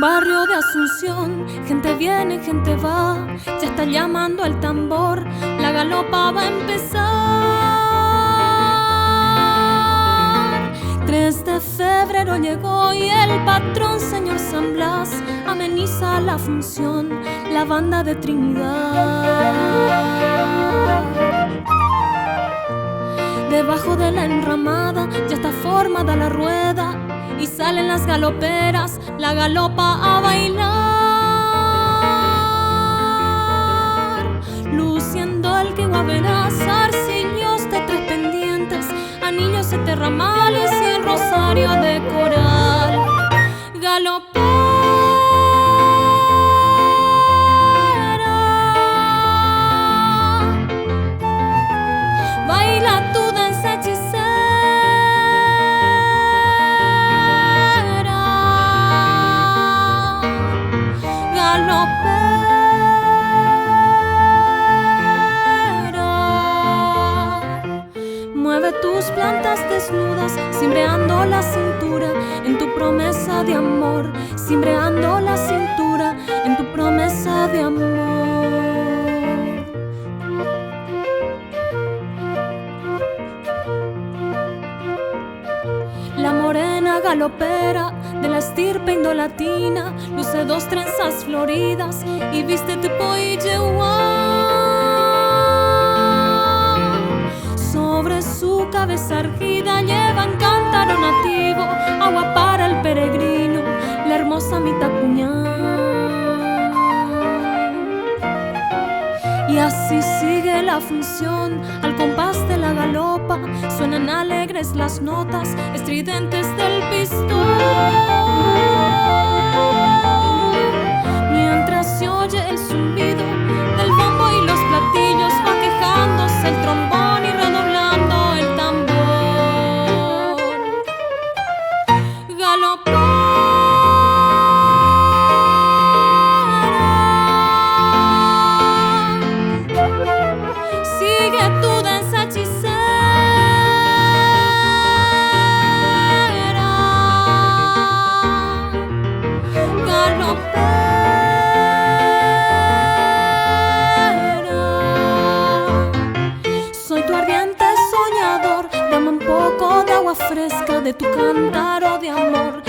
barrio de Asunción, gente viene, gente va, ya está llamando el tambor, la galopa va a empezar. 3 de febrero llegó y el patrón, señor San Blas, ameniza la función, la banda de Trinidad. Debajo de la enramada ya está formada la rueda y salen las galoperas, la galopa a bailar, luciendo el kiwaveras, arcillos de 3 pendientes, anillos de terramales y el rosario de coral. Galopera, baila tu danza hechicera. Mueve tus plantas desnudas, cimbreando la cintura en tu promesa de amor, cimbreando la cintura en tu promesa de amor. La morena galopera de la estirpe indolatina luce 2 trenzas floridas y viste tipo Illeguá. Sobre su cabeza erguida llevan cántaro nativo, agua para el peregrino, la hermosa Mitacuñá. Y así sigue la función, al compás de la galopa suenan alegres las notas estridentes del pistón, mientras se oye el zumbido del bombo y los platillos, va quejándose el trombón y redoblando el tambor. Galopera, sigue tu danza hechicera. Galopera, soy tu ardiente soñador, dame un poco de agua fresca de tu cántaro de amor.